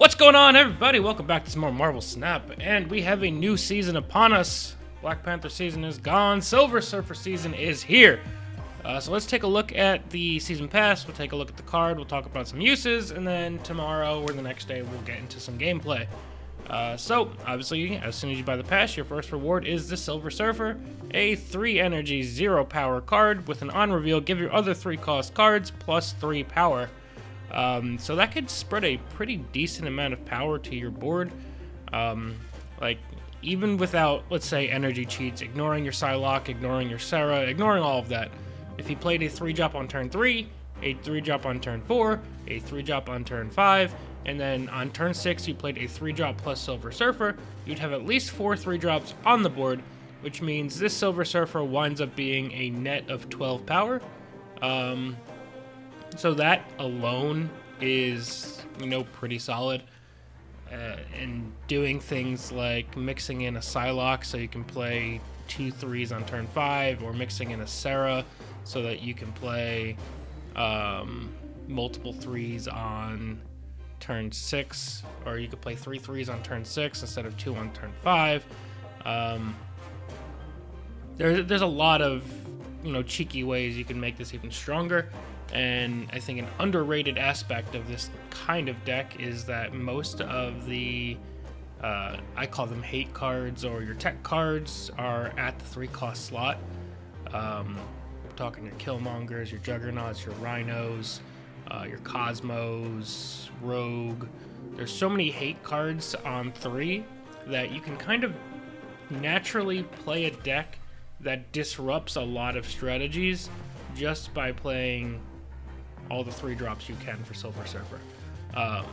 What's going on, everybody? Welcome back to some more Marvel Snap, and we have a new season upon us. Black Panther season is gone. Silver Surfer season is here. So let's take a look at the season pass. We'll take a look at the card. We'll talk about some uses, and then tomorrow or the next day we'll get into some gameplay. So obviously, as soon as you buy the pass, your first reward is the Silver Surfer, a 3 energy, 0 power card with an on reveal. Give your other 3 cost cards plus 3 power. So that could spread a pretty decent amount of power to your board. Like, even without, let's say, energy cheats, ignoring your Psylocke, ignoring your Sarah, ignoring all of that. If he played a 3-drop on turn 3, a 3-drop on turn 4, a 3-drop on turn 5, and then on turn 6 you played a 3-drop plus Silver Surfer, you'd have at least 4 3-drops on the board, which means this Silver Surfer winds up being a net of 12 power. So that alone is, pretty solid. And doing things like mixing in a Psylocke so you can play 2 3s on turn 5, or mixing in a Sarah so that you can play multiple 3s on turn 6, or you could play 3 3s on turn 6 instead of 2 on turn 5. There's a lot of cheeky ways you can make this even stronger. And I think an underrated aspect of this kind of deck is that most of the, I call them hate cards or your tech cards, are at the 3-cost slot. We're talking your Killmongers, your Juggernauts, your Rhinos, your Cosmos, Rogue. There's so many hate cards on 3 that you can kind of naturally play a deck that disrupts a lot of strategies just by playing all the 3-drops you can for Silver Surfer. I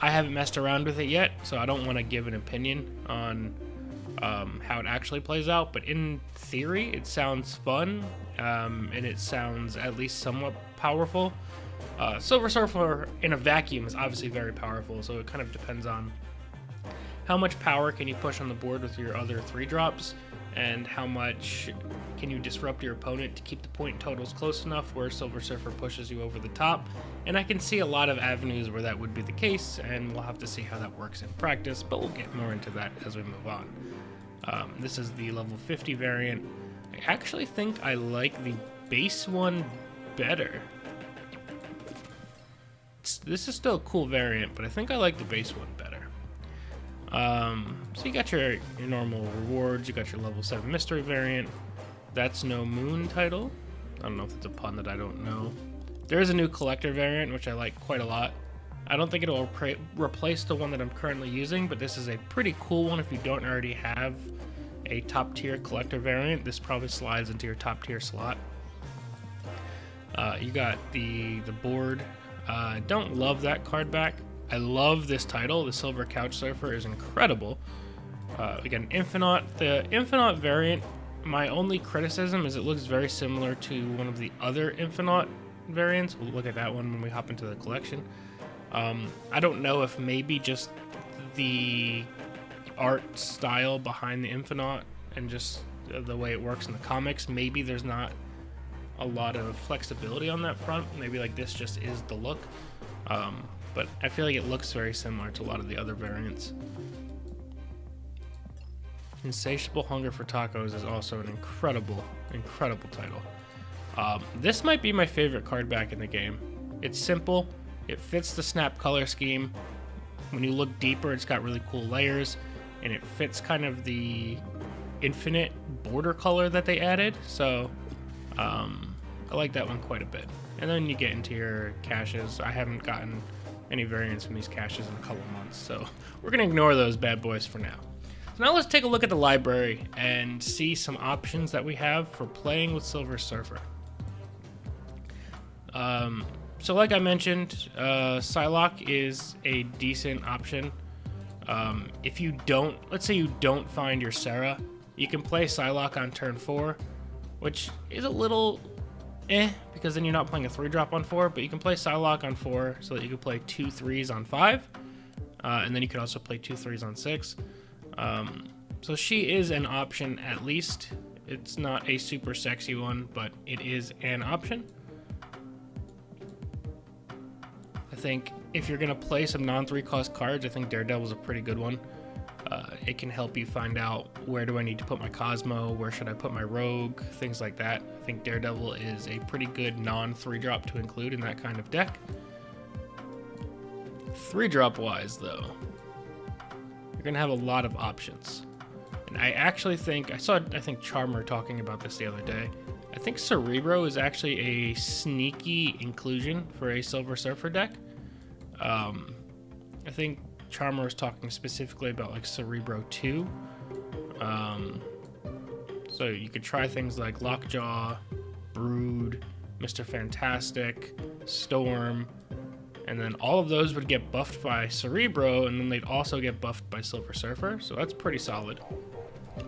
haven't messed around with it yet, so I don't want to give an opinion on how it actually plays out, but in theory it sounds fun, and it sounds at least somewhat powerful. Silver Surfer in a vacuum is obviously very powerful, so it kind of depends on how much power can you push on the board with your other 3-drops, and how much can you disrupt your opponent to keep the point totals close enough where Silver Surfer pushes you over the top. And I can see a lot of avenues where that would be the case, and we'll have to see how that works in practice, but we'll get more into that as we move on. This is the level 50 variant. I actually think I like the base one better. This is still a cool variant, but I think I like the base one better. So you got your normal rewards, you got your level 7 mystery variant. That's no Moon title. I don't know if it's a pun that I don't know. There is a new collector variant, which I like quite a lot. I don't think it'll replace the one that I'm currently using, but this is a pretty cool one if you don't already have a top tier collector variant. This probably slides into your top tier slot. You got the board. I don't love that card back. I love this title. The Silver Couch Surfer is incredible. We got an Infinite. The Infinite variant, my only criticism is it looks very similar to one of the other Infinite variants. We'll look at that one when we hop into the collection. I don't know if maybe just the art style behind the Infinite and just the way it works in the comics, maybe there's not a lot of flexibility on that front. Maybe like this just is the look. But I feel like it looks very similar to a lot of the other variants. Insatiable Hunger for Tacos is also an incredible title. This might be my favorite card back in the game. It's simple, it fits the Snap color scheme. When you look deeper, it's got really cool layers, and it fits kind of the infinite border color that they added. So I like that one quite a bit. And then you get into your caches. I haven't gotten any variants from these caches in a couple months, so we're gonna ignore those bad boys for now. So now let's take a look at the library and see some options that we have for playing with Silver Surfer. So like I mentioned, Psylocke is a decent option. If you don't, let's say you don't find your Sarah, you can play Psylocke on turn 4, which is a little because then you're not playing a 3-drop on 4, but you can play Psylocke on 4 so that you can play 2 3s on 5, and then you can also play 2 3s on 6. So she is an option at least. It's not a super sexy one, but it is an option. I think if you're gonna play some non-3 cost cards, I think Daredevil's a pretty good one. It can help you find out where do I need to put my Cosmo, where should I put my Rogue, things like that. I think Daredevil is a pretty good non-3 drop to include in that kind of deck. 3 drop wise though, you're gonna have a lot of options. And I actually think, I think Charmer talking about this the other day. I think Cerebro is actually a sneaky inclusion for a Silver Surfer deck. I think Charmer was talking specifically about like Cerebro 2. So you could try things like Lockjaw, Brood, Mr. Fantastic, Storm, and then all of those would get buffed by Cerebro, and then they'd also get buffed by Silver Surfer, so that's pretty solid.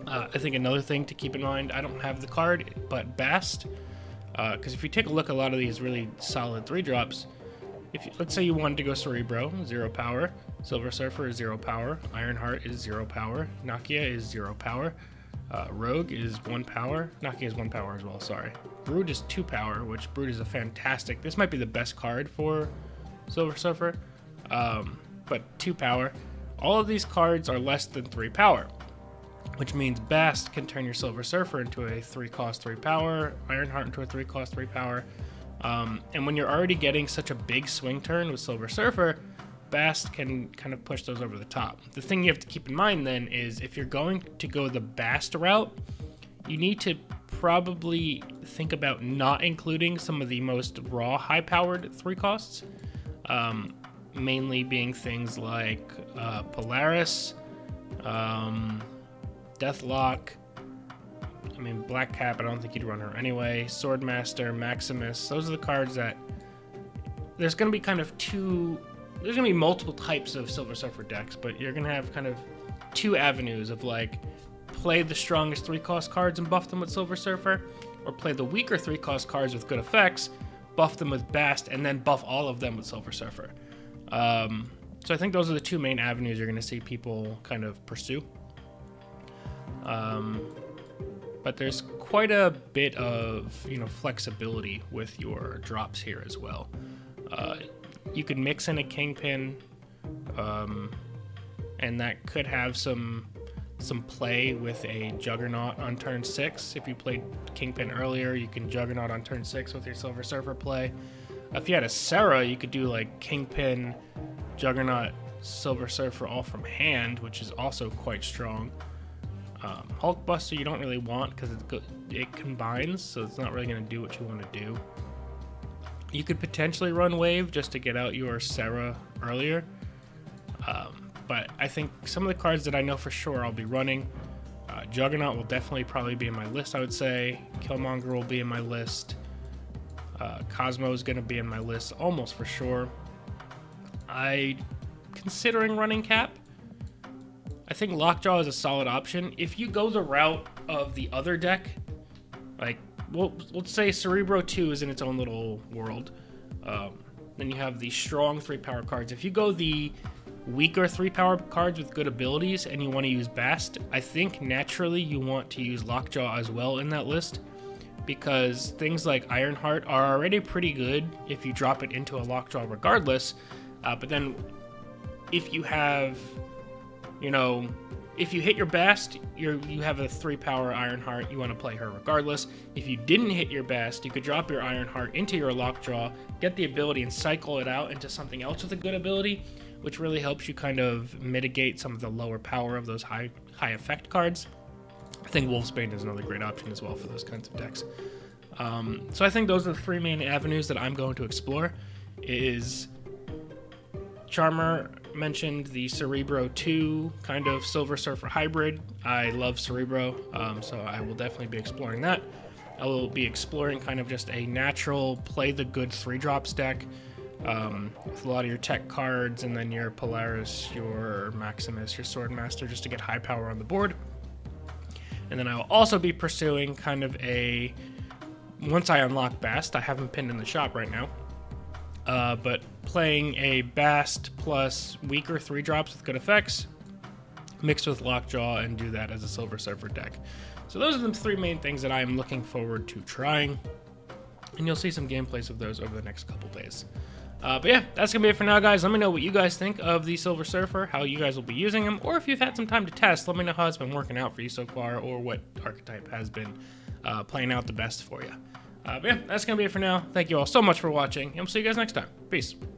I think another thing to keep in mind, I don't have the card, but Bast, because if you take a look at a lot of these really solid 3 drops, let's say you wanted to go Cerebro, 0 power, Silver Surfer is 0 power, Ironheart is 0 power, Nakia is 0 power, Rogue is 1 power, Nakia is 1 power as well, sorry. Brood is 2 power, which Brood is a fantastic, this might be the best card for Silver Surfer, but 2 power. All of these cards are less than 3 power, which means Bast can turn your Silver Surfer into a 3 cost 3 power, Ironheart into a 3 cost 3 power. And when you're already getting such a big swing turn with Silver Surfer, Bast can kind of push those over the top. The thing you have to keep in mind then is if you're going to go the Bast route, you need to probably think about not including some of the most raw high-powered 3 costs, mainly being things like Polaris, Deathlock. I mean, Black Cap, I don't think you'd run her anyway. Swordmaster, Maximus, those are the cards that there's going to be kind of there's going to be multiple types of Silver Surfer decks, but you're going to have kind of 2 avenues of like play the strongest 3 cost cards and buff them with Silver Surfer, or play the weaker 3 cost cards with good effects, buff them with Bast, and then buff all of them with Silver Surfer. So I think those are the 2 main avenues you're going to see people kind of pursue. But there's quite a bit of, flexibility with your drops here as well. You could mix in a Kingpin, and that could have some play with a Juggernaut on turn 6. If you played Kingpin earlier, you can Juggernaut on turn 6 with your Silver Surfer play. If you had a Sarah, you could do like Kingpin, Juggernaut, Silver Surfer all from hand, which is also quite strong. Hulkbuster you don't really want because it combines, so it's not really going to do what you want to do. You could potentially run Wave just to get out your Sarah earlier, but I think some of the cards that I know for sure I'll be running, Juggernaut will definitely probably be in my list, I would say. Killmonger will be in my list. Cosmo is going to be in my list almost for sure. Considering running Cap. I think Lockjaw is a solid option. If you go the route of the other deck, like, let's say Cerebro 2 is in its own little world, then you have the strong 3 power cards. If you go the weaker 3 power cards with good abilities and you want to use Bast, I think naturally you want to use Lockjaw as well in that list, because things like Ironheart are already pretty good if you drop it into a Lockjaw regardless, but then if you have... if you hit your Bast, you have a 3 power Ironheart, you want to play her regardless. If you didn't hit your Bast, you could drop your Ironheart into your Lockjaw, get the ability and cycle it out into something else with a good ability, which really helps you kind of mitigate some of the lower power of those high effect cards. I think Wolfsbane is another great option as well for those kinds of decks. So I think those are the 3 main avenues that I'm going to explore. Is Charmer mentioned the Cerebro 2 kind of Silver Surfer hybrid. I love Cerebro, so I will definitely be exploring that. I will be exploring kind of just a natural play the good 3 drops deck with a lot of your tech cards, and then your Polaris, your Maximus, your Swordmaster, just to get high power on the board. And then I will also be pursuing kind of once I unlock Bast, I haven't pinned in the shop right now, but playing a Bast plus weaker 3 drops with good effects, mixed with Lockjaw, and do that as a Silver Surfer deck. So those are the 3 main things that I am looking forward to trying, and you'll see some gameplays of those over the next couple days. But yeah, that's going to be it for now, guys. Let me know what you guys think of the Silver Surfer, how you guys will be using him, or if you've had some time to test, let me know how it's been working out for you so far, or what archetype has been playing out the best for you. But yeah, that's going to be it for now. Thank you all so much for watching, and we'll see you guys next time. Peace.